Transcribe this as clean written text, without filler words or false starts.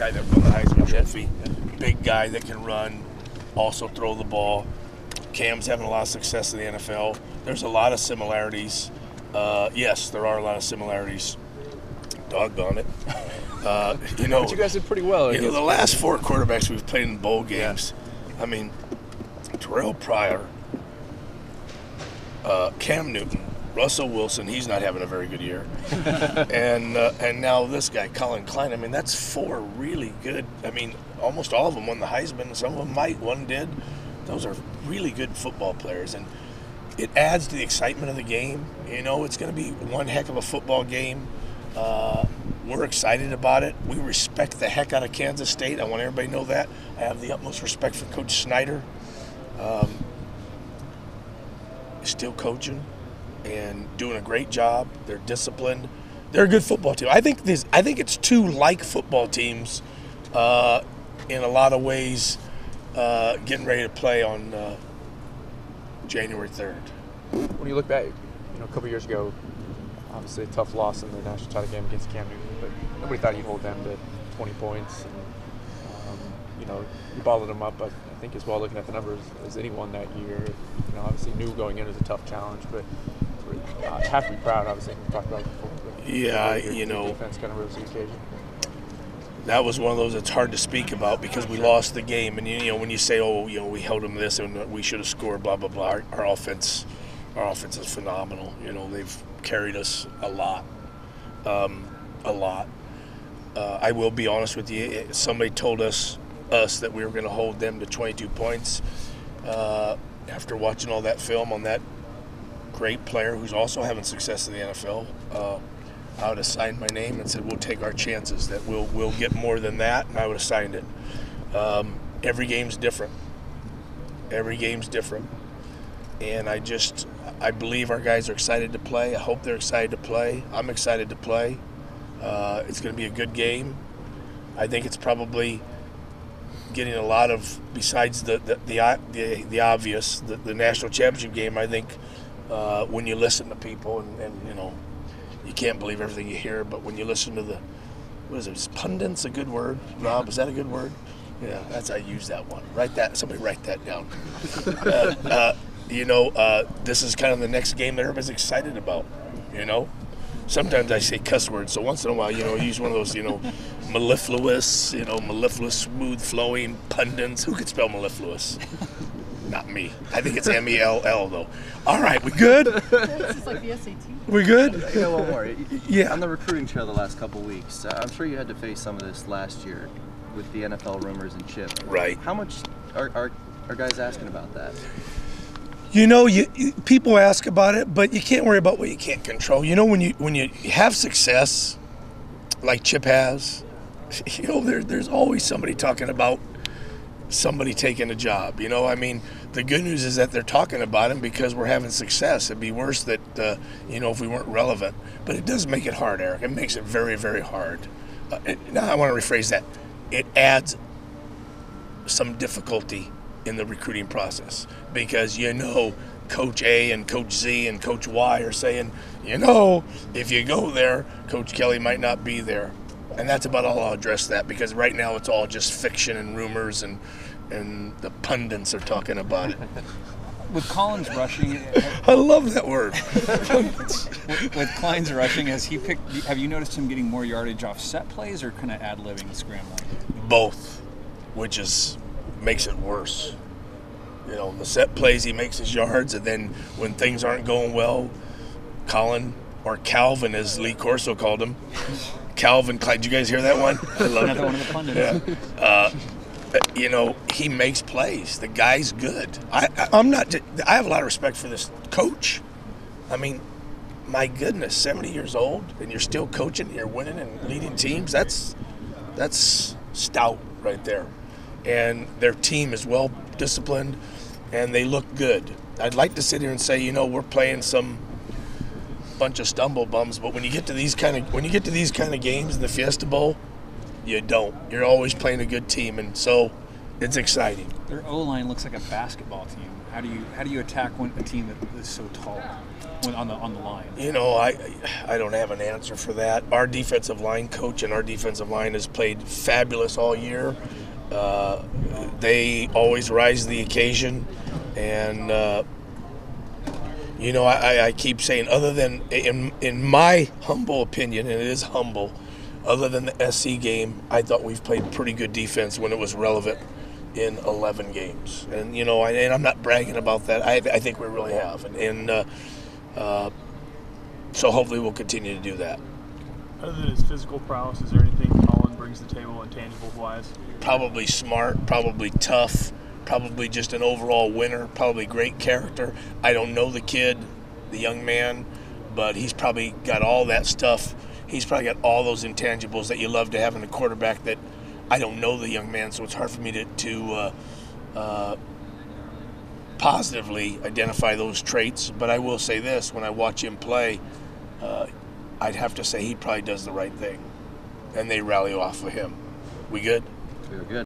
guy that won the Heisman Trophy. Big guy that can run, also throw the ball. Cam's having a lot of success in the NFL. There's a lot of similarities. Yes, there are a lot of similarities. Doggone it. But you guys did pretty well. The last 4 quarterbacks we've played in bowl games, I mean, Terrell Pryor, Cam Newton, Russell Wilson, he's not having a very good year. and now this guy, Colin Klein. I mean, that's 4 really good. I mean, almost all of them won the Heisman. Some of them might. One did. Those are really good football players. And it adds to the excitement of the game. It's going to be one heck of a football game. We're excited about it. We respect the heck out of Kansas State. I want everybody to know that. I have the utmost respect for Coach Snyder. Still coaching and doing a great job. They're disciplined. They're a good football team. I think it's 2 like football teams in a lot of ways getting ready to play on January 3rd. When you look back, a couple years ago, obviously a tough loss in the national title game against Cam Newton, but nobody thought you'd hold them to 20 points. And, you bottled them up, I think, as well, looking at the numbers, as anyone that year. Obviously knew going in was a tough challenge, but have to be proud, obviously. We talked about it before. Yeah, defense kind of rose to the occasion. That was one of those that's hard to speak about because we lost the game. And, when you say, we held them this and we should have scored, blah, blah, blah, our offense is phenomenal. They've carried us a lot. I will be honest with you. Somebody told us that we were going to hold them to 22 points. After watching all that film on that great player who's also having success in the NFL, I would have signed my name and said, we'll take our chances that we'll get more than that, and I would have signed it. Every game's different. And I believe our guys are excited to play. I hope they're excited to play. I'm excited to play. It's going to be a good game. I think it's probably getting a lot of, besides the obvious, the national championship game. I think when you listen to people and you can't believe everything you hear, but when you listen to is pundits a good word? Rob, is that a good word? Yeah, I use that one. Somebody write that down. This is kind of the next game that everybody's excited about, Sometimes I say cuss words, so once in a while, I use one of those, mellifluous, mellifluous, smooth-flowing pundits. Who could spell mellifluous? Not me. I think it's M-E-L-L, though. All right, we good? This is like the SAT. We good? I got one more. Yeah. On the recruiting trail the last couple weeks, I'm sure you had to face some of this last year with the NFL rumors and Chip. Right. How much are guys asking about that? People ask about it, but you can't worry about what you can't control. When you have success, like Chip has, there's always somebody talking about somebody taking a job. The good news is that they're talking about him because we're having success. It'd be worse that if we weren't relevant. But it does make it hard, Eric. It makes it very, very hard. Now I want to rephrase that. It adds some difficulty in the recruiting process because Coach A and Coach Z and Coach Y are saying, if you go there, Coach Kelly might not be there. And that's about all I'll address that because right now it's all just fiction and rumors and the pundits are talking about it. With Collins rushing, I love that word. with Klein's rushing, have you noticed him getting more yardage off set plays or kind of ad-libbing, scrambling? Both, which makes it worse. The set plays, he makes his yards, and then when things aren't going well, Colin, or Calvin as Lee Corso called him, Calvin Klein, did you guys hear that one? I love Another one of the pundits. Yeah. He makes plays. The guy's good. I have a lot of respect for this coach. I mean, my goodness, 70 years old, and you're still coaching, and you're winning and leading teams. That's stout right there. And their team is well disciplined, and they look good. I'd like to sit here and say, we're playing some bunch of stumble bums, but when you get to these kind of games in the Fiesta Bowl, you don't. You're always playing a good team, and so it's exciting. Their O-line looks like a basketball team. How do you attack a team that is so tall on the line? You know, I don't have an answer for that. Our defensive line coach and our defensive line has played fabulous all year. They always rise to the occasion, and you know, I keep saying, other than in my humble opinion, and it is humble, other than the SC game, I thought we've played pretty good defense when it was relevant in 11 games. And you know, and I'm not bragging about that. I think we really have, and so hopefully we'll continue to do that. Other than his physical prowess, is there anything Colin brings to the table intangible-wise? Probably smart, probably tough, probably just an overall winner, probably great character. I don't know the kid, the young man, but he's probably got all that stuff. He's probably got all those intangibles that you love to have in a quarterback. That I don't know the young man, so it's hard for me to positively identify those traits. But I will say this, when I watch him play, I'd have to say he probably does the right thing, and they rally off of him. We good? We're good.